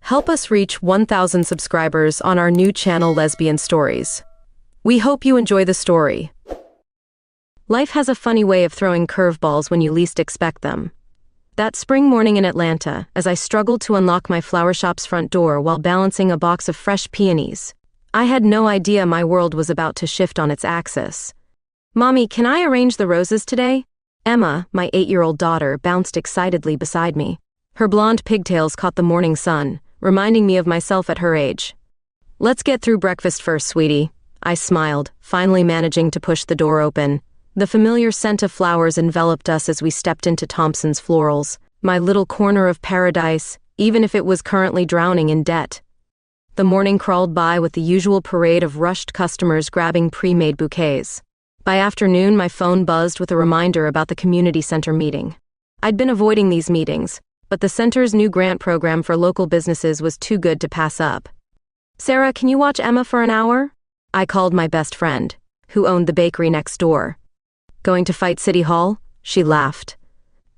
Help us reach 1,000 subscribers on our new channel Lesbian Stories. We hope you enjoy the story. Life has a funny way of throwing curveballs when you least expect them. That spring morning in Atlanta, as I struggled to unlock my flower shop's front door while balancing a box of fresh peonies, I had no idea my world was about to shift on its axis. "Mommy, can I arrange the roses today?" Emma, my 8-year-old daughter, bounced excitedly beside me. Her blonde pigtails caught the morning sun, reminding me of myself at her age. "Let's get through breakfast first, sweetie," I smiled, finally managing to push the door open. The familiar scent of flowers enveloped us as we stepped into Thompson's Florals, my little corner of paradise, even if it was currently drowning in debt. The morning crawled by with the usual parade of rushed customers grabbing pre-made bouquets. By afternoon, my phone buzzed with a reminder about the community center meeting. I'd been avoiding these meetings, but the center's new grant program for local businesses was too good to pass up. "Sarah, can you watch Emma for an hour?" I called my best friend, who owned the bakery next door. "Going to fight City Hall?" She laughed.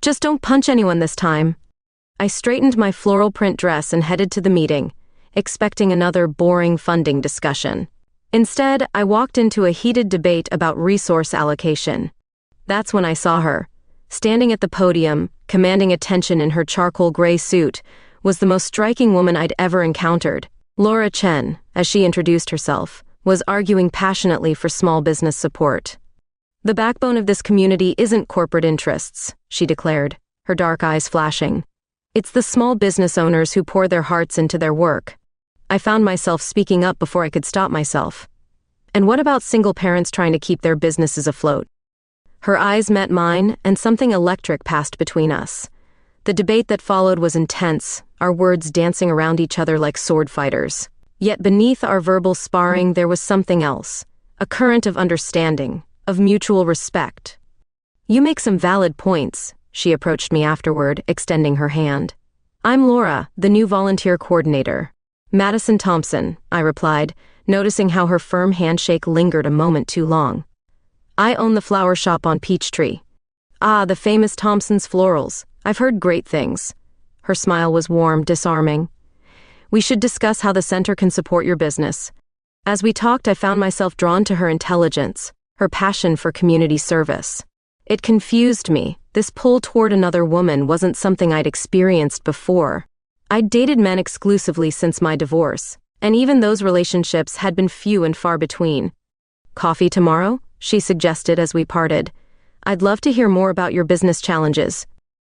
"Just don't punch anyone this time." I straightened my floral print dress and headed to the meeting, expecting another boring funding discussion. Instead, I walked into a heated debate about resource allocation. That's when I saw her. Standing at the podium, commanding attention in her charcoal gray suit, was the most striking woman I'd ever encountered. Laura Chen, as she introduced herself, was arguing passionately for small business support. "The backbone of this community isn't corporate interests," she declared, her dark eyes flashing. "It's the small business owners who pour their hearts into their work." I found myself speaking up before I could stop myself. "And what about single parents trying to keep their businesses afloat?" Her eyes met mine, and something electric passed between us. The debate that followed was intense, our words dancing around each other like sword fighters. Yet beneath our verbal sparring there was something else, a current of understanding, of mutual respect. "You make some valid points," she approached me afterward, extending her hand. "I'm Laura, the new volunteer coordinator." "Madison Thompson," I replied, noticing how her firm handshake lingered a moment too long. "I own the flower shop on Peachtree." "Ah, the famous Thompson's Florals. I've heard great things." Her smile was warm, disarming. "We should discuss how the center can support your business." As we talked, I found myself drawn to her intelligence, her passion for community service. It confused me. This pull toward another woman wasn't something I'd experienced before. I'd dated men exclusively since my divorce, and even those relationships had been few and far between. "Coffee tomorrow?" she suggested as we parted. "I'd love to hear more about your business challenges."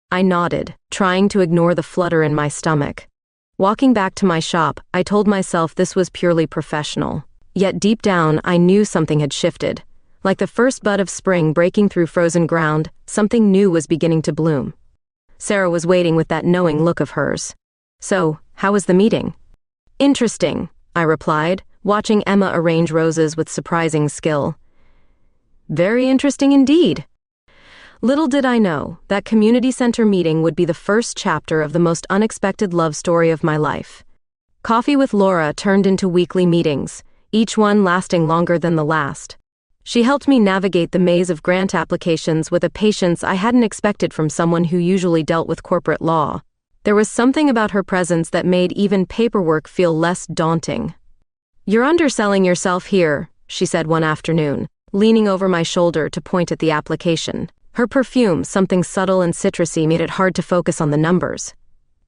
I nodded, trying to ignore the flutter in my stomach. Walking back to my shop, I told myself this was purely professional. Yet deep down, I knew something had shifted. Like the first bud of spring breaking through frozen ground, something new was beginning to bloom. Sarah was waiting with that knowing look of hers. "So, how was the meeting?" "Interesting," I replied, watching Emma arrange roses with surprising skill. "Very interesting indeed." Little did I know, that community center meeting would be the first chapter of the most unexpected love story of my life. Coffee with Laura turned into weekly meetings, each one lasting longer than the last. She helped me navigate the maze of grant applications with a patience I hadn't expected from someone who usually dealt with corporate law. There was something about her presence that made even paperwork feel less daunting. "You're underselling yourself here," she said one afternoon, leaning over my shoulder to point at the application. Her perfume, something subtle and citrusy, made it hard to focus on the numbers.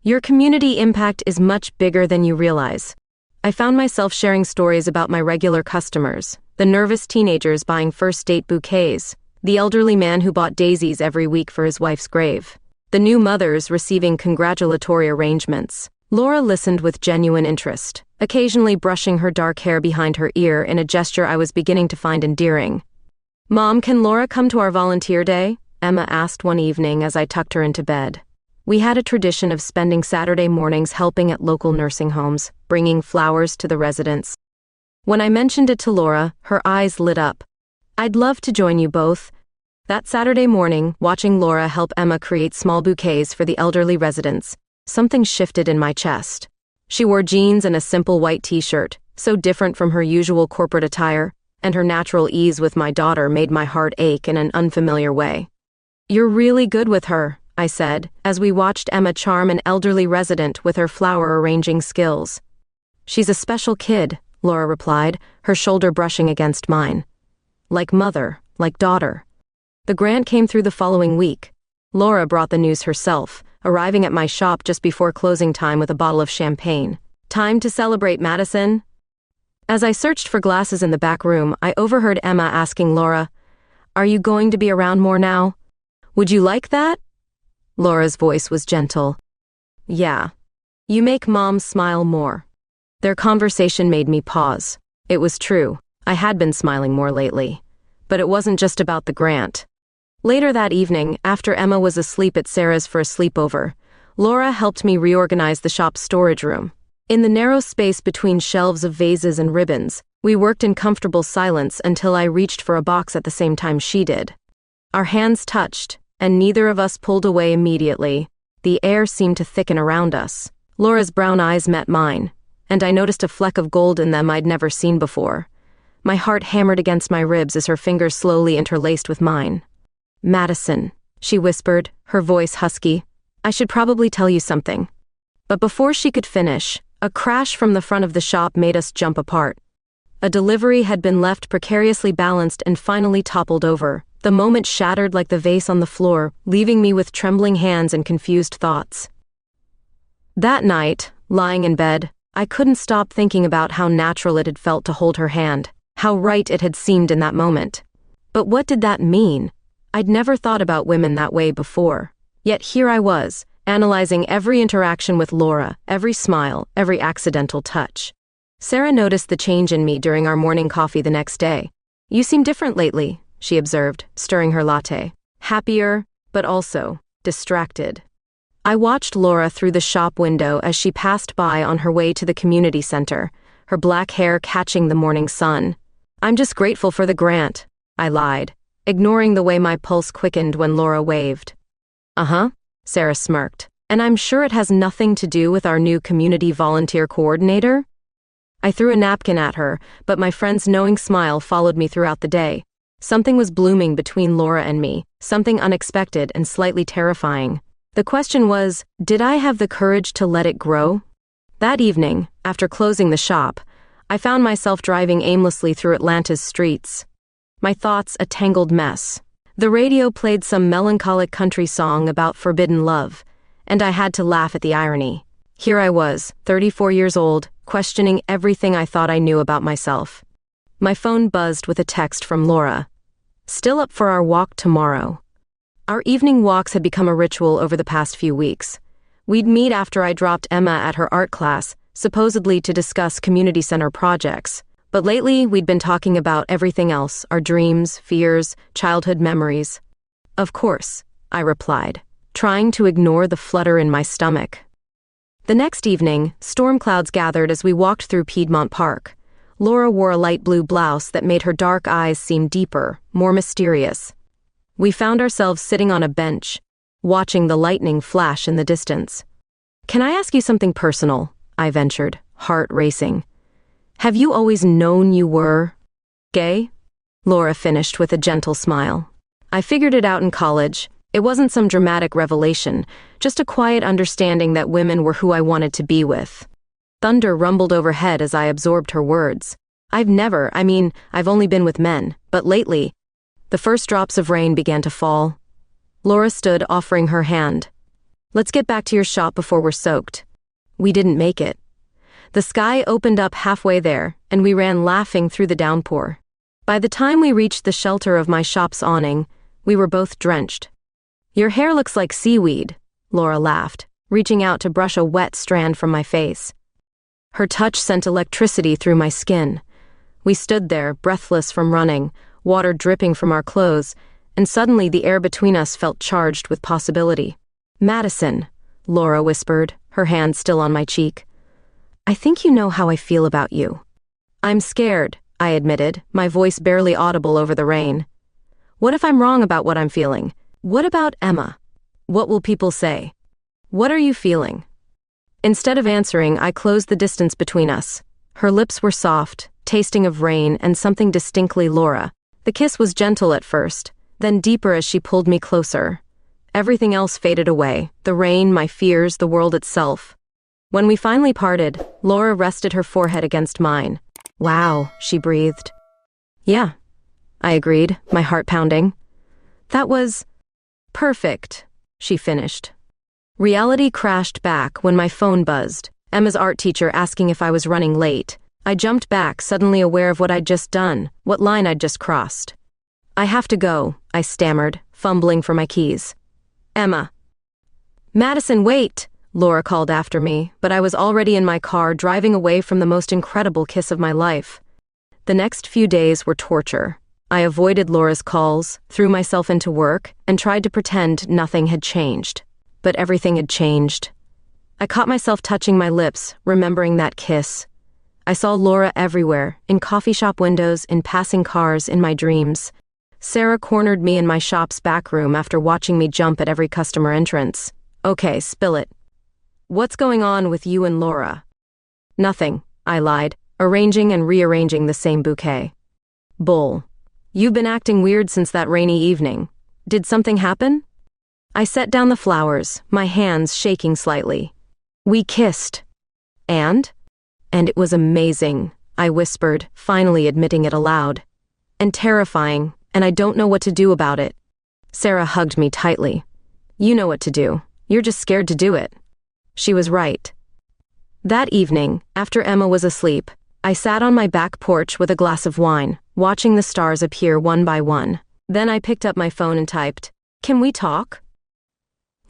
"Your community impact is much bigger than you realize." I found myself sharing stories about my regular customers, the nervous teenagers buying first date bouquets, the elderly man who bought daisies every week for his wife's grave, the new mothers receiving congratulatory arrangements. Laura listened with genuine interest, occasionally brushing her dark hair behind her ear in a gesture I was beginning to find endearing. "Mom, can Laura come to our volunteer day?" Emma asked one evening as I tucked her into bed. We had a tradition of spending Saturday mornings helping at local nursing homes, bringing flowers to the residents. When I mentioned it to Laura, her eyes lit up. "I'd love to join you both." That Saturday morning, watching Laura help Emma create small bouquets for the elderly residents, something shifted in my chest. She wore jeans and a simple white t-shirt, so different from her usual corporate attire, and her natural ease with my daughter made my heart ache in an unfamiliar way. "You're really good with her," I said, as we watched Emma charm an elderly resident with her flower arranging skills. She's a special kid, Laura replied, her shoulder brushing against mine. Like mother, like daughter. The grant came through the following week. Laura brought the news herself, arriving at my shop just before closing time with a bottle of champagne. Time to celebrate, Madison. As I searched for glasses in the back room, I overheard Emma asking Laura, "Are you going to be around more now? Would you like that?" Laura's voice was gentle. "Yeah. You make Mom smile more." Their conversation made me pause. It was true. I had been smiling more lately. But it wasn't just about the grant. Later that evening, after Emma was asleep at Sarah's for a sleepover, Laura helped me reorganize the shop's storage room. In the narrow space between shelves of vases and ribbons, we worked in comfortable silence until I reached for a box at the same time she did. Our hands touched, and neither of us pulled away immediately. The air seemed to thicken around us. Laura's brown eyes met mine, and I noticed a fleck of gold in them I'd never seen before. My heart hammered against my ribs as her fingers slowly interlaced with mine. "Madison," she whispered, her voice husky, "I should probably tell you something." But before she could finish, a crash from the front of the shop made us jump apart. A delivery had been left precariously balanced and finally toppled over. The moment shattered like the vase on the floor, leaving me with trembling hands and confused thoughts. That night, lying in bed, I couldn't stop thinking about how natural it had felt to hold her hand, how right it had seemed in that moment. But what did that mean? I'd never thought about women that way before. Yet here I was, analyzing every interaction with Laura, every smile, every accidental touch. Sarah noticed the change in me during our morning coffee the next day. "You seem different lately," she observed, stirring her latte. "Happier, but also distracted." I watched Laura through the shop window as she passed by on her way to the community center, her black hair catching the morning sun. "I'm just grateful for the grant," I lied, ignoring the way my pulse quickened when Laura waved. "Uh-huh," Sarah smirked. "And I'm sure it has nothing to do with our new community volunteer coordinator?" I threw a napkin at her, but my friend's knowing smile followed me throughout the day. Something was blooming between Laura and me, something unexpected and slightly terrifying. The question was, did I have the courage to let it grow? That evening, after closing the shop, I found myself driving aimlessly through Atlanta's streets. My thoughts a tangled mess. The radio played some melancholic country song about forbidden love, and I had to laugh at the irony. Here I was, 34 years old, questioning everything I thought I knew about myself. My phone buzzed with a text from Laura. "Still up for our walk tomorrow." Our evening walks had become a ritual over the past few weeks. We'd meet after I dropped Emma at her art class, supposedly to discuss community center projects. But lately, we'd been talking about everything else, our dreams, fears, childhood memories. "Of course," I replied, trying to ignore the flutter in my stomach. The next evening, storm clouds gathered as we walked through Piedmont Park. Laura wore a light blue blouse that made her dark eyes seem deeper, more mysterious. We found ourselves sitting on a bench, watching the lightning flash in the distance. "Can I ask you something personal?" I ventured, heart racing. "Have you always known you were gay?" Laura finished with a gentle smile. "I figured it out in college. It wasn't some dramatic revelation, just a quiet understanding that women were who I wanted to be with." Thunder rumbled overhead as I absorbed her words. I've only been with men, but lately, the first drops of rain began to fall. Laura stood, offering her hand. "Let's get back to your shop before we're soaked." We didn't make it. The sky opened up halfway there, and we ran laughing through the downpour. By the time we reached the shelter of my shop's awning, we were both drenched. "Your hair looks like seaweed," Laura laughed, reaching out to brush a wet strand from my face. Her touch sent electricity through my skin. We stood there, breathless from running, water dripping from our clothes, and suddenly the air between us felt charged with possibility. "Madison," Laura whispered, her hand still on my cheek. "I think you know how I feel about you." "I'm scared," I admitted, my voice barely audible over the rain. "What if I'm wrong about what I'm feeling? What about Emma? What will people say? What are you feeling?" Instead of answering, I closed the distance between us. Her lips were soft, tasting of rain and something distinctly Laura. The kiss was gentle at first, then deeper as she pulled me closer. Everything else faded away, the rain, my fears, the world itself. When we finally parted, Laura rested her forehead against mine. "Wow," she breathed. "Yeah," I agreed, my heart pounding. "That was perfect," she finished. Reality crashed back when my phone buzzed, Emma's art teacher asking if I was running late. I jumped back, suddenly aware of what I'd just done, what line I'd just crossed. "I have to go," I stammered, fumbling for my keys. "Emma." "Madison, wait!" Laura called after me, but I was already in my car driving away from the most incredible kiss of my life. The next few days were torture. I avoided Laura's calls, threw myself into work, and tried to pretend nothing had changed. But everything had changed. I caught myself touching my lips, remembering that kiss. I saw Laura everywhere, in coffee shop windows, in passing cars, in my dreams. Sarah cornered me in my shop's back room after watching me jump at every customer entrance. "Okay, spill it. What's going on with you and Laura?" "Nothing," I lied, arranging and rearranging the same bouquet. "Bull. You've been acting weird since that rainy evening. Did something happen?" I set down the flowers, my hands shaking slightly. "We kissed." And it was amazing," I whispered, finally admitting it aloud. "And terrifying, and I don't know what to do about it." Sarah hugged me tightly. "You know what to do. You're just scared to do it." She was right. That evening, after Emma was asleep, I sat on my back porch with a glass of wine, watching the stars appear one by one. Then I picked up my phone and typed, "Can we talk?"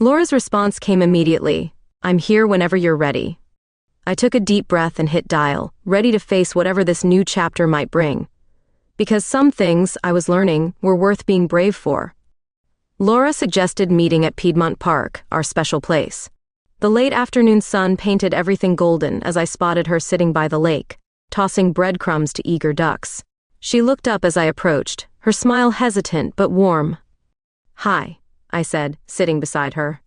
Laura's response came immediately. "I'm here whenever you're ready." I took a deep breath and hit dial, ready to face whatever this new chapter might bring. Because some things, I was learning, were worth being brave for. Laura suggested meeting at Piedmont Park, our special place. The late afternoon sun painted everything golden as I spotted her sitting by the lake, tossing breadcrumbs to eager ducks. She looked up as I approached, her smile hesitant but warm. "Hi," I said, sitting beside her.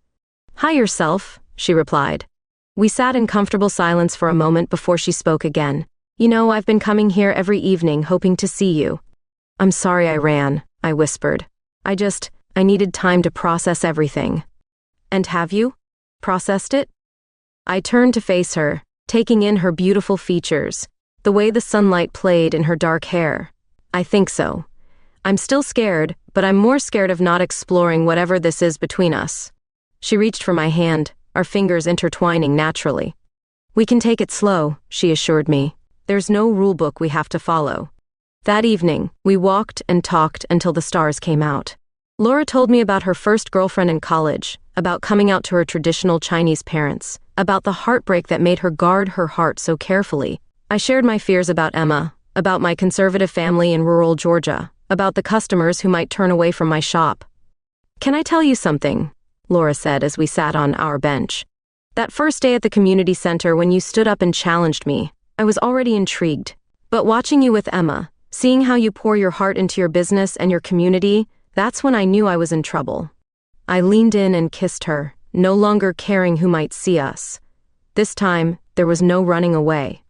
"Hi yourself," she replied. We sat in comfortable silence for a moment before she spoke again. "You know, I've been coming here every evening hoping to see you." "I'm sorry I ran," I whispered. I needed time to process everything." "And have you? Processed it?" I turned to face her, taking in her beautiful features, the way the sunlight played in her dark hair. "I think so. I'm still scared, but I'm more scared of not exploring whatever this is between us." She reached for my hand, our fingers intertwining naturally. "We can take it slow," she assured me. "There's no rulebook we have to follow." That evening, we walked and talked until the stars came out. Laura told me about her first girlfriend in college, about coming out to her traditional Chinese parents, about the heartbreak that made her guard her heart so carefully. I shared my fears about Emma, about my conservative family in rural Georgia, about the customers who might turn away from my shop. "Can I tell you something?" Laura said as we sat on our bench. "That first day at the community center when you stood up and challenged me, I was already intrigued. But watching you with Emma, seeing how you pour your heart into your business and your community, that's when I knew I was in trouble." I leaned in and kissed her, no longer caring who might see us. This time, there was no running away.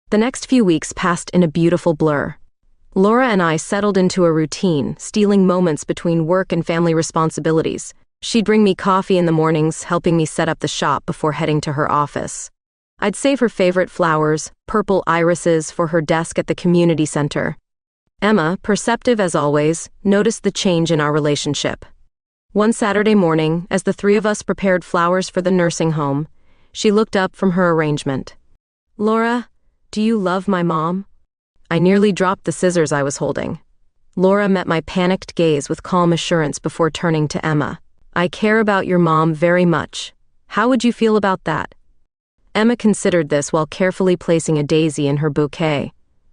The next few weeks passed in a beautiful blur. Laura and I settled into a routine, stealing moments between work and family responsibilities. She'd bring me coffee in the mornings, helping me set up the shop before heading to her office. I'd save her favorite flowers, purple irises, for her desk at the community center. Emma, perceptive as always, noticed the change in our relationship. One Saturday morning, as the three of us prepared flowers for the nursing home, she looked up from her arrangement. "Laura, do you love my mom?" I nearly dropped the scissors I was holding. Laura met my panicked gaze with calm assurance before turning to Emma. "I care about your mom very much. How would you feel about that?" Emma considered this while carefully placing a daisy in her bouquet.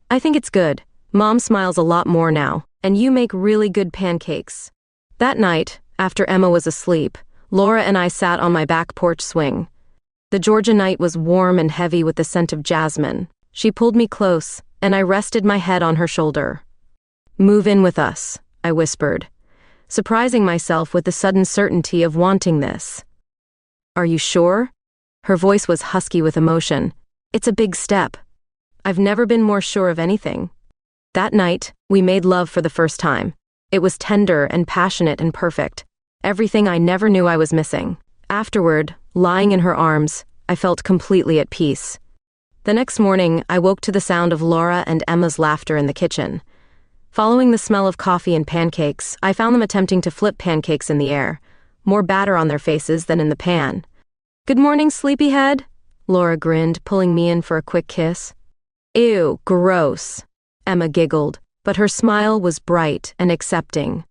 "I think it's good. Mom smiles a lot more now, and you make really good pancakes." That night, after Emma was asleep, Laura and I sat on my back porch swing. The Georgia night was warm and heavy with the scent of jasmine. She pulled me close, and I rested my head on her shoulder. "Move in with us," I whispered, surprising myself with the sudden certainty of wanting this. "Are you sure?" Her voice was husky with emotion. "It's a big step. I've never been more sure of anything." That night, we made love for the first time. It was tender and passionate and perfect. Everything I never knew I was missing. Afterward, lying in her arms, I felt completely at peace. The next morning, I woke to the sound of Laura and Emma's laughter in the kitchen. Following the smell of coffee and pancakes, I found them attempting to flip pancakes in the air, more batter on their faces than in the pan. "Good morning, sleepyhead," Laura grinned, pulling me in for a quick kiss. "Ew, gross," Emma giggled, but her smile was bright and accepting.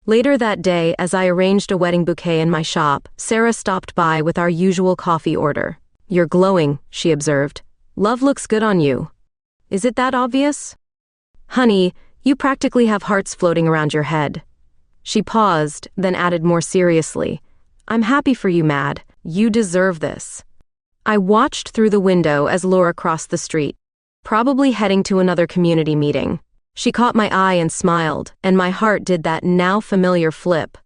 Later that day, as I arranged a wedding bouquet in my shop, Sarah stopped by with our usual coffee order. "You're glowing," she observed. "Love looks good on you. Is it that obvious?" "Honey, you practically have hearts floating around your head." She paused, then added more seriously, "I'm happy for you, Mad. You deserve this." I watched through the window as Laura crossed the street, probably heading to another community meeting. She caught my eye and smiled, and my heart did that now familiar flip.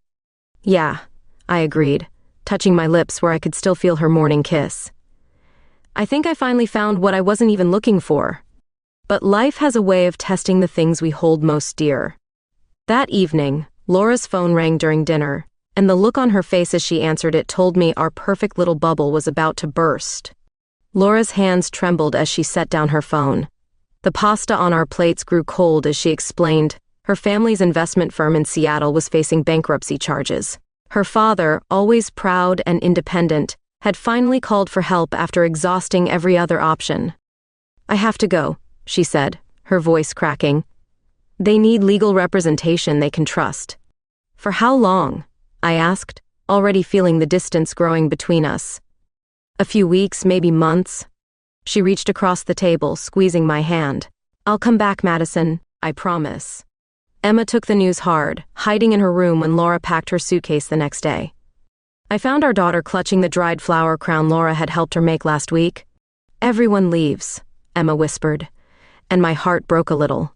"Yeah," I agreed, touching my lips where I could still feel her morning kiss. I think I finally found what I wasn't even looking for. But life has a way of testing the things we hold most dear. That evening, Laura's phone rang during dinner, and the look on her face as she answered it told me our perfect little bubble was about to burst. Laura's hands trembled as she set down her phone. The pasta on our plates grew cold as she explained her family's investment firm in Seattle was facing bankruptcy charges. Her father, always proud and independent, had finally called for help after exhausting every other option. "I have to go," she said, her voice cracking. "They need legal representation they can trust." "For how long?" I asked, already feeling the distance growing between us. "A few weeks, maybe months." She reached across the table, squeezing my hand. "I'll come back, Madison, I promise." Emma took the news hard, hiding in her room when Laura packed her suitcase the next day. I found our daughter clutching the dried flower crown Laura had helped her make last week. "Everyone leaves," Emma whispered, and my heart broke a little.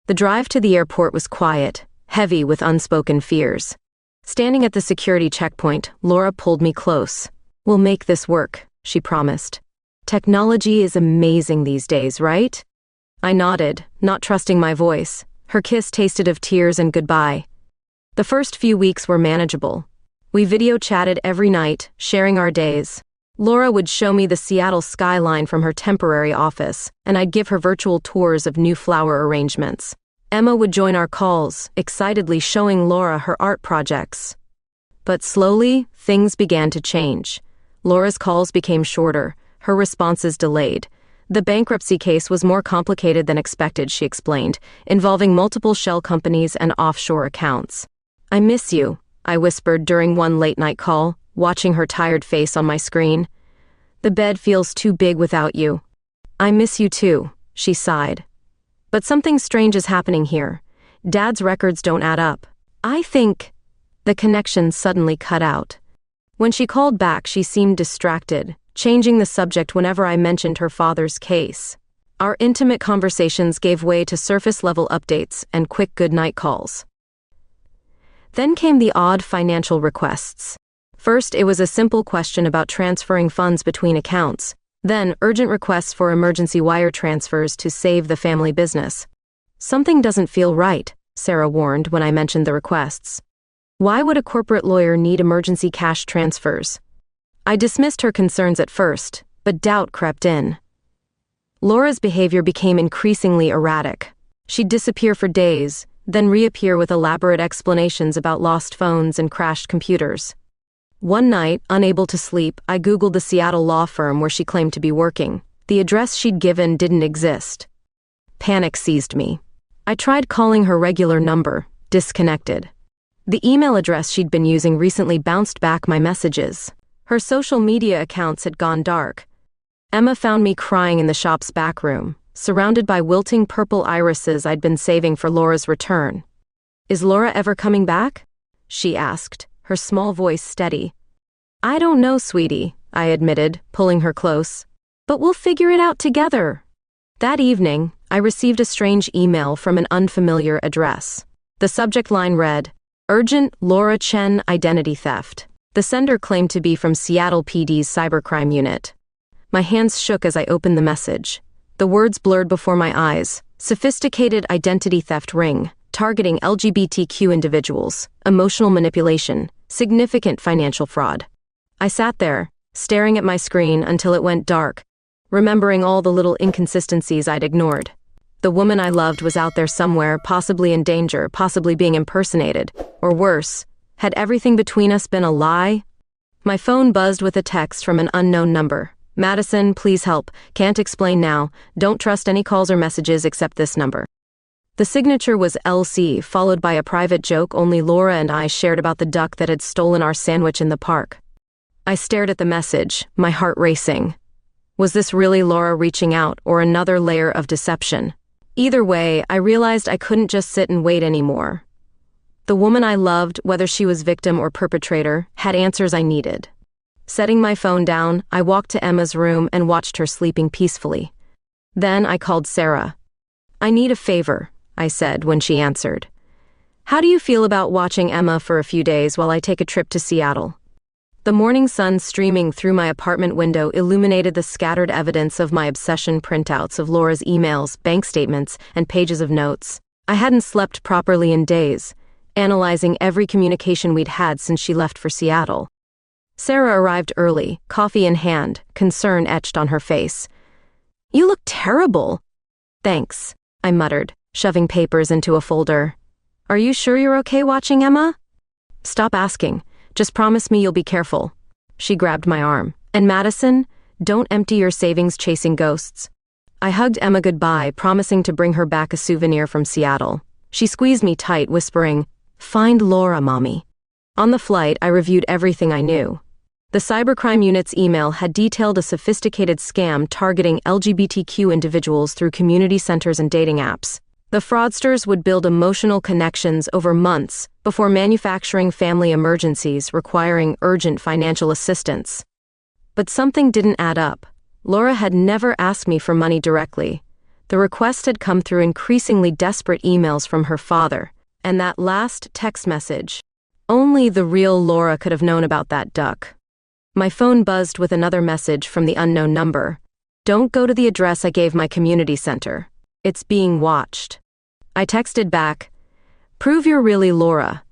The drive to the airport was quiet, heavy with unspoken fears. Standing at the security checkpoint, Laura pulled me close. "We'll make this work," she promised. "Technology is amazing these days, right?" I nodded, not trusting my voice. Her kiss tasted of tears and goodbye. The first few weeks were manageable. We video chatted every night, sharing our days. Laura would show me the Seattle skyline from her temporary office, and I'd give her virtual tours of new flower arrangements. Emma would join our calls, excitedly showing Laura her art projects. But slowly, things began to change. Laura's calls became shorter, her responses delayed. The bankruptcy case was more complicated than expected, she explained, involving multiple shell companies and offshore accounts. "I miss you," I whispered during one late-night call, watching her tired face on my screen. "The bed feels too big without you." "I miss you too," she sighed. "But something strange is happening here. Dad's records don't add up. I think—" The connection suddenly cut out. When she called back, she seemed distracted, changing the subject whenever I mentioned her father's case. Our intimate conversations gave way to surface-level updates and quick good-night calls. Then came the odd financial requests. First, it was a simple question about transferring funds between accounts. Then, urgent requests for emergency wire transfers to save the family business. "Something doesn't feel right," Sarah warned when I mentioned the requests. "Why would a corporate lawyer need emergency cash transfers?" I dismissed her concerns at first, but doubt crept in. Laura's behavior became increasingly erratic. She'd disappear for days, then reappear with elaborate explanations about lost phones and crashed computers. One night, unable to sleep, I Googled the Seattle law firm where she claimed to be working. The address she'd given didn't exist. Panic seized me. I tried calling her regular number, disconnected. The email address she'd been using recently bounced back my messages. Her social media accounts had gone dark. Emma found me crying in the shop's back room, surrounded by wilting purple irises I'd been saving for Laura's return. "Is Laura ever coming back?" she asked, her small voice steady. "I don't know, sweetie," I admitted, pulling her close. "But we'll figure it out together." That evening, I received a strange email from an unfamiliar address. The subject line read, "Urgent Laura Chen identity theft." The sender claimed to be from Seattle PD's cybercrime unit. My hands shook as I opened the message. The words blurred before my eyes. "Sophisticated identity theft ring, targeting LGBTQ individuals, emotional manipulation, Significant financial fraud. I sat there, staring at my screen until it went dark, remembering all the little inconsistencies I'd ignored. The woman I loved was out there somewhere, possibly in danger, possibly being impersonated, or worse. Had everything between us been a lie? My phone buzzed with a text from an unknown number. Madison, please help. Can't explain now. Don't trust any calls or messages except this number. The signature was LC, followed by a private joke only Laura and I shared about the duck that had stolen our sandwich in the park. I stared at the message, my heart racing. Was this really Laura reaching out, or another layer of deception? Either way, I realized I couldn't just sit and wait anymore. The woman I loved, whether she was victim or perpetrator, had answers I needed. Setting my phone down, I walked to Emma's room and watched her sleeping peacefully. Then I called Sarah. I need a favor, I said when she answered. How do you feel about watching Emma for a few days while I take a trip to Seattle? The morning sun streaming through my apartment window illuminated the scattered evidence of my obsession printouts of Laura's emails, bank statements, and pages of notes. I hadn't slept properly in days, analyzing every communication we'd had since she left for Seattle. Sarah arrived early, coffee in hand, concern etched on her face. You look terrible. Thanks, I muttered, shoving papers into a folder. Are you sure you're okay watching Emma? Stop asking. Just promise me you'll be careful. She grabbed my arm. And Madison, don't empty your savings chasing ghosts. I hugged Emma goodbye, promising to bring her back a souvenir from Seattle. She squeezed me tight, whispering, Find Laura, Mommy. On the flight, I reviewed everything I knew. The cybercrime unit's email had detailed a sophisticated scam targeting LGBTQ individuals through community centers and dating apps. The fraudsters would build emotional connections over months before manufacturing family emergencies requiring urgent financial assistance. But something didn't add up. Laura had never asked me for money directly. The request had come through increasingly desperate emails from her father, and that last text message. Only the real Laura could have known about that duck. My phone buzzed with another message from the unknown number. Don't go to the address I gave my community center. It's being watched. I texted back, Prove you're really Laura.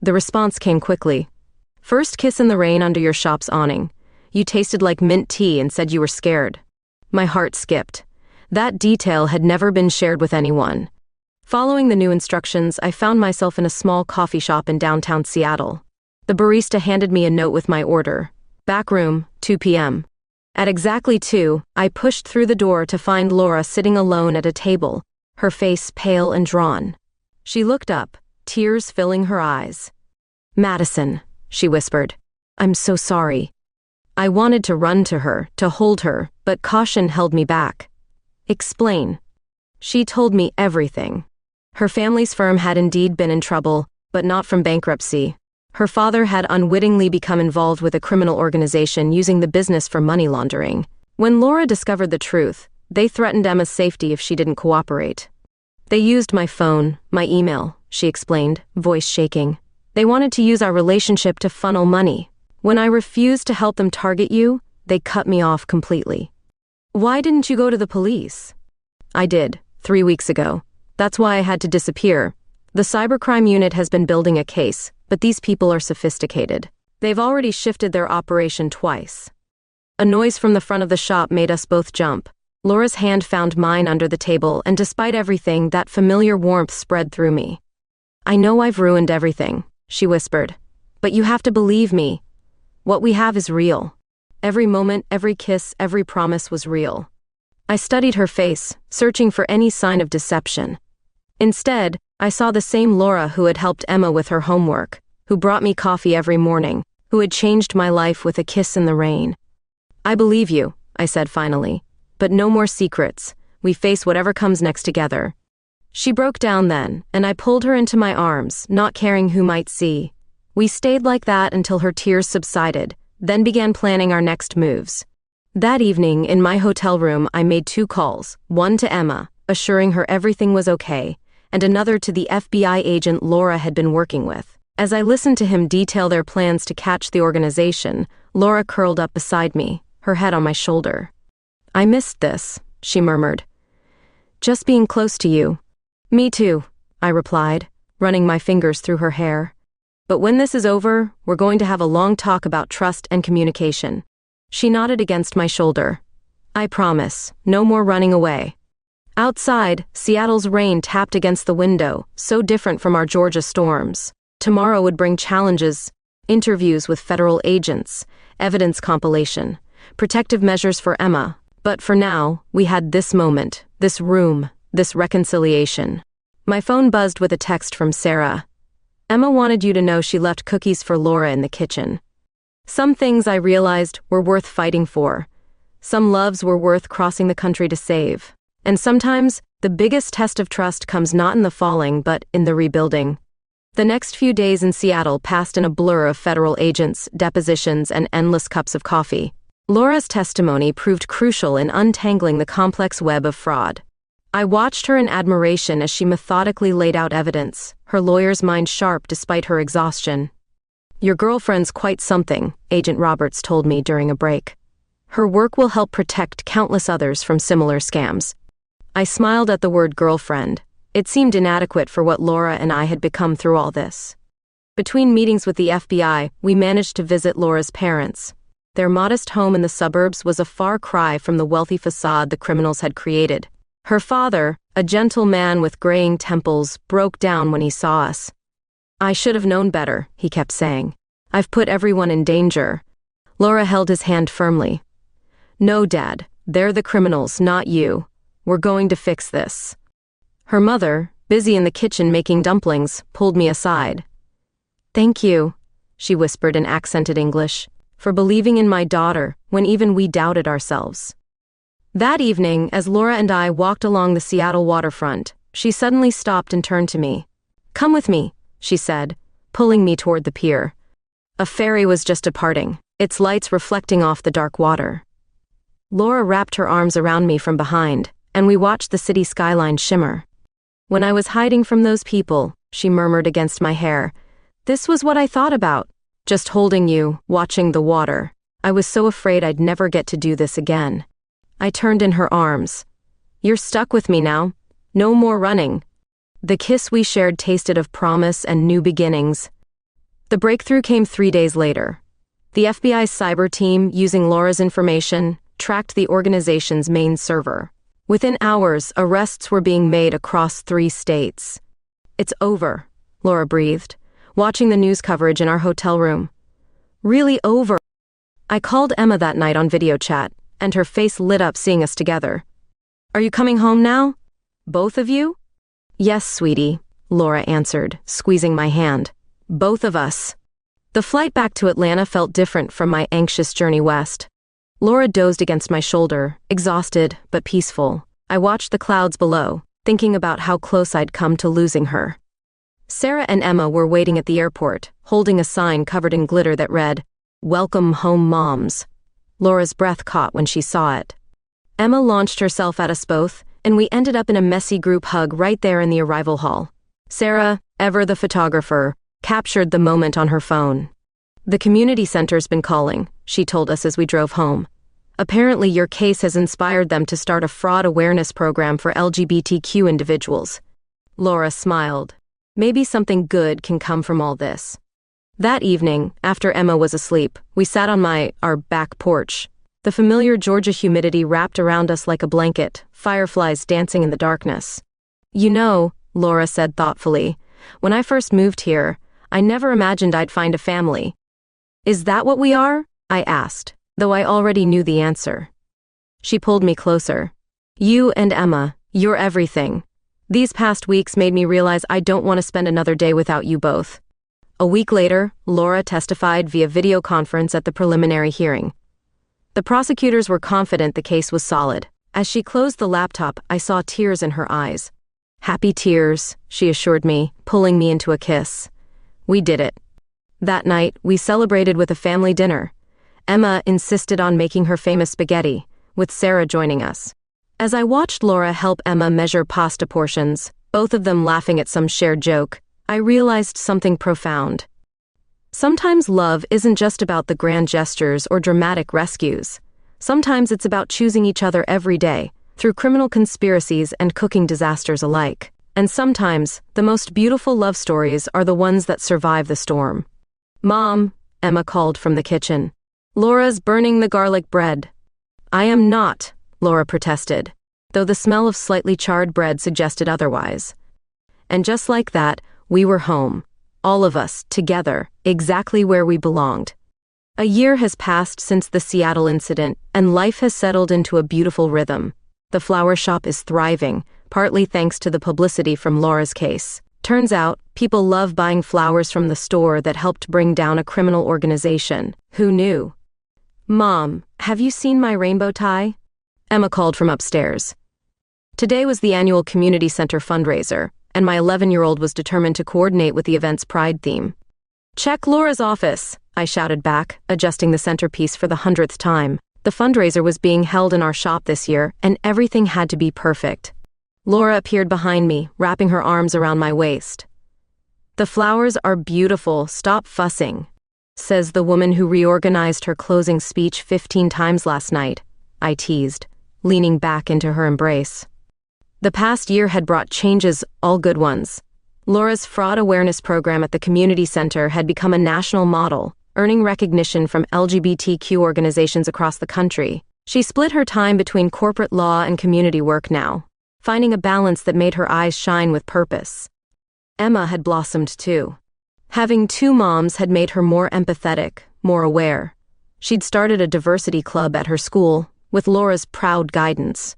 The response came quickly. First kiss in the rain under your shop's awning. You tasted like mint tea and said you were scared. My heart skipped. That detail had never been shared with anyone. Following the new instructions, I found myself in a small coffee shop in downtown Seattle. The barista handed me a note with my order. Back room, 2 p.m. At exactly 2, I pushed through the door to find Laura sitting alone at a table, her face pale and drawn. She looked up, tears filling her eyes. Madison, she whispered. I'm so sorry. I wanted to run to her, to hold her, but caution held me back. Explain. She told me everything. Her family's firm had indeed been in trouble, but not from bankruptcy. Her father had unwittingly become involved with a criminal organization using the business for money laundering. When Laura discovered the truth, they threatened Emma's safety if she didn't cooperate. They used my phone, my email, she explained, voice shaking. They wanted to use our relationship to funnel money. When I refused to help them target you, they cut me off completely. Why didn't you go to the police? I did, 3 weeks ago. That's why I had to disappear. The cybercrime unit has been building a case, but these people are sophisticated. They've already shifted their operation twice. A noise from the front of the shop made us both jump. Laura's hand found mine under the table, and despite everything, that familiar warmth spread through me. I know I've ruined everything, she whispered. But you have to believe me. What we have is real. Every moment, every kiss, every promise was real. I studied her face, searching for any sign of deception. Instead, I saw the same Laura who had helped Emma with her homework, who brought me coffee every morning, who had changed my life with a kiss in the rain. I believe you, I said finally, but no more secrets. We face whatever comes next together. She broke down then, and I pulled her into my arms, not caring who might see. We stayed like that until her tears subsided, then began planning our next moves. That evening, in my hotel room, I made 2 calls, one to Emma, assuring her everything was okay, and another to the FBI agent Laura had been working with. As I listened to him detail their plans to catch the organization, Laura curled up beside me, her head on my shoulder. I missed this, she murmured. Just being close to you. Me too, I replied, running my fingers through her hair. But when this is over, we're going to have a long talk about trust and communication. She nodded against my shoulder. I promise, no more running away. Outside, Seattle's rain tapped against the window, so different from our Georgia storms. Tomorrow would bring challenges, interviews with federal agents, evidence compilation, protective measures for Emma. But for now, we had this moment, this room, this reconciliation. My phone buzzed with a text from Sarah. Emma wanted you to know she left cookies for Laura in the kitchen. Some things I realized were worth fighting for. Some loves were worth crossing the country to save. And sometimes, the biggest test of trust comes not in the falling but in the rebuilding. The next few days in Seattle passed in a blur of federal agents, depositions, and endless cups of coffee. Laura's testimony proved crucial in untangling the complex web of fraud. I watched her in admiration as she methodically laid out evidence, her lawyer's mind sharp despite her exhaustion. Your girlfriend's quite something, Agent Roberts told me during a break. Her work will help protect countless others from similar scams. I smiled at the word girlfriend. It seemed inadequate for what Laura and I had become through all this. Between meetings with the FBI, we managed to visit Laura's parents. Their modest home in the suburbs was a far cry from the wealthy facade the criminals had created. Her father, a gentle man with graying temples, broke down when he saw us. I should have known better, he kept saying. I've put everyone in danger. Laura held his hand firmly. No, Dad, they're the criminals, not you. We're going to fix this. Her mother, busy in the kitchen making dumplings, pulled me aside. Thank you, she whispered in accented English, for believing in my daughter when even we doubted ourselves. That evening, as Laura and I walked along the Seattle waterfront, she suddenly stopped and turned to me. Come with me, she said, pulling me toward the pier. A ferry was just departing, its lights reflecting off the dark water. Laura wrapped her arms around me from behind, and we watched the city skyline shimmer. When I was hiding from those people, she murmured against my hair, this was what I thought about. Just holding you, watching the water. I was so afraid I'd never get to do this again. I turned in her arms. You're stuck with me now. No more running. The kiss we shared tasted of promise and new beginnings. The breakthrough came 3 days later. The FBI's cyber team, using Laura's information, tracked the organization's main server. Within hours, arrests were being made across 3 states. It's over, Laura breathed, watching the news coverage in our hotel room. Really over. I called Emma that night on video chat, and her face lit up seeing us together. Are you coming home now? Both of you? Yes, sweetie, Laura answered, squeezing my hand. Both of us. The flight back to Atlanta felt different from my anxious journey west. Laura dozed against my shoulder, exhausted but peaceful. I watched the clouds below, thinking about how close I'd come to losing her. Sarah and Emma were waiting at the airport, holding a sign covered in glitter that read, Welcome home, moms. Laura's breath caught when she saw it. Emma launched herself at us both, and we ended up in a messy group hug right there in the arrival hall. Sarah, ever the photographer, captured the moment on her phone. The community center's been calling, she told us as we drove home. Apparently your case has inspired them to start a fraud awareness program for LGBTQ individuals. Laura smiled. Maybe something good can come from all this. That evening, after Emma was asleep, we sat on our back porch. The familiar Georgia humidity wrapped around us like a blanket, fireflies dancing in the darkness. You know, Laura said thoughtfully, when I first moved here, I never imagined I'd find a family. Is that what we are? I asked, though I already knew the answer. She pulled me closer. You and Emma, you're everything. These past weeks made me realize I don't want to spend another day without you both. A week later, Laura testified via video conference at the preliminary hearing. The prosecutors were confident the case was solid. As she closed the laptop, I saw tears in her eyes. Happy tears, she assured me, pulling me into a kiss. We did it. That night, we celebrated with a family dinner. Emma insisted on making her famous spaghetti, with Sarah joining us. As I watched Laura help Emma measure pasta portions, both of them laughing at some shared joke, I realized something profound. Sometimes love isn't just about the grand gestures or dramatic rescues. Sometimes it's about choosing each other every day, through criminal conspiracies and cooking disasters alike. And sometimes, the most beautiful love stories are the ones that survive the storm. "Mom," Emma called from the kitchen. "Laura's burning the garlic bread." "I am not," Laura protested, though the smell of slightly charred bread suggested otherwise. And just like that, we were home. All of us, together, exactly where we belonged. A year has passed since the Seattle incident, and life has settled into a beautiful rhythm. The flower shop is thriving, partly thanks to the publicity from Laura's case. Turns out, people love buying flowers from the store that helped bring down a criminal organization. Who knew? "Mom, have you seen my rainbow tie?" Emma called from upstairs. Today was the annual community center fundraiser, and my 11-year-old was determined to coordinate with the event's pride theme. "Check Laura's office," I shouted back, adjusting the centerpiece for the 100th time. The fundraiser was being held in our shop this year, and everything had to be perfect. Laura appeared behind me, wrapping her arms around my waist. "The flowers are beautiful, stop fussing," says the woman who reorganized her closing speech 15 times last night, I teased, leaning back into her embrace. The past year had brought changes, all good ones. Laura's fraud awareness program at the community center had become a national model, earning recognition from LGBTQ organizations across the country. She split her time between corporate law and community work now, finding a balance that made her eyes shine with purpose. Emma had blossomed too. Having two moms had made her more empathetic, more aware. She'd started a diversity club at her school, with Laura's proud guidance.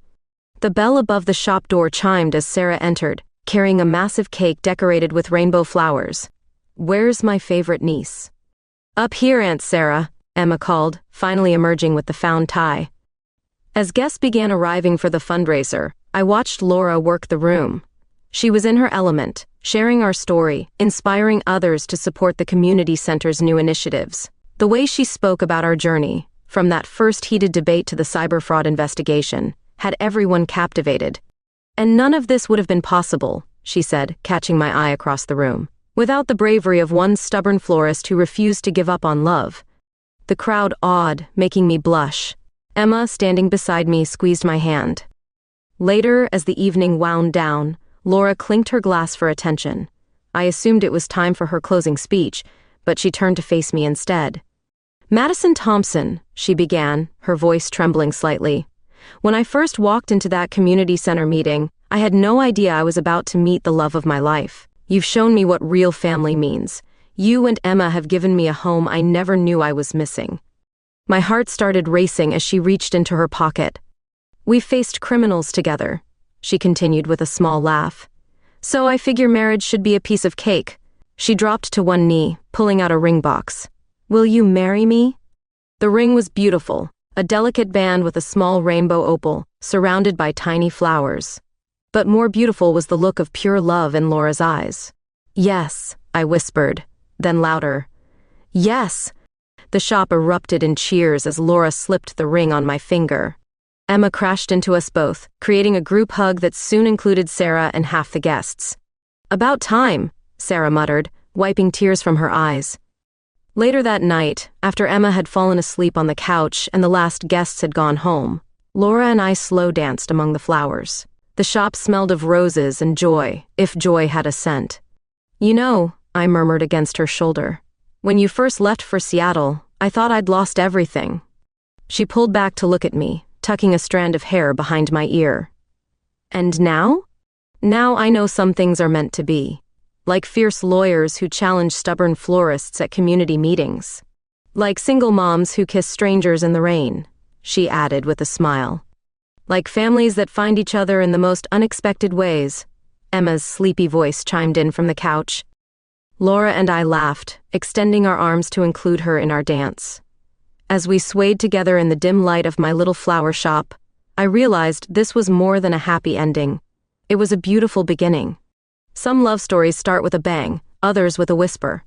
The bell above the shop door chimed as Sarah entered, carrying a massive cake decorated with rainbow flowers. "Where's my favorite niece?" "Up here, Aunt Sarah," Emma called, finally emerging with the found tie. As guests began arriving for the fundraiser, I watched Laura work the room. She was in her element, sharing our story, inspiring others to support the community center's new initiatives. The way she spoke about our journey, from that first heated debate to the cyber fraud investigation, had everyone captivated. "And none of this would have been possible," she said, catching my eye across the room, "without the bravery of one stubborn florist who refused to give up on love." The crowd awed, making me blush. Emma, standing beside me, squeezed my hand. Later, as the evening wound down, Laura clinked her glass for attention. I assumed it was time for her closing speech, but she turned to face me instead. "Madison Thompson," she began, her voice trembling slightly. "When I first walked into that community center meeting, I had no idea I was about to meet the love of my life. You've shown me what real family means. You and Emma have given me a home I never knew I was missing." My heart started racing as she reached into her pocket. "We've faced criminals together," she continued with a small laugh. "So I figure marriage should be a piece of cake." She dropped to one knee, pulling out a ring box. "Will you marry me?" The ring was beautiful, a delicate band with a small rainbow opal, surrounded by tiny flowers. But more beautiful was the look of pure love in Laura's eyes. "Yes," I whispered, then louder. "Yes!" The shop erupted in cheers as Laura slipped the ring on my finger. Emma crashed into us both, creating a group hug that soon included Sarah and half the guests. "About time," Sarah muttered, wiping tears from her eyes. Later that night, after Emma had fallen asleep on the couch and the last guests had gone home, Laura and I slow danced among the flowers. The shop smelled of roses and joy, if joy had a scent. "You know," I murmured against her shoulder, "when you first left for Seattle, I thought I'd lost everything." She pulled back to look at me, tucking a strand of hair behind my ear. "And now?" "Now I know some things are meant to be. Like fierce lawyers who challenge stubborn florists at community meetings. Like single moms who kiss strangers in the rain," she added with a smile. "Like families that find each other in the most unexpected ways," Emma's sleepy voice chimed in from the couch. Laura and I laughed, extending our arms to include her in our dance. As we swayed together in the dim light of my little flower shop, I realized this was more than a happy ending. It was a beautiful beginning. Some love stories start with a bang, others with a whisper.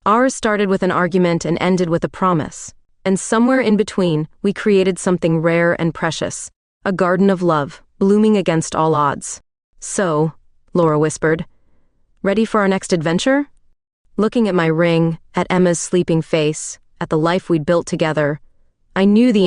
Ours started with an argument and ended with a promise. And somewhere in between, we created something rare and precious. A garden of love, blooming against all odds. "So," Laura whispered, "ready for our next adventure?" Looking at my ring, at Emma's sleeping face, at the life we'd built together, I knew the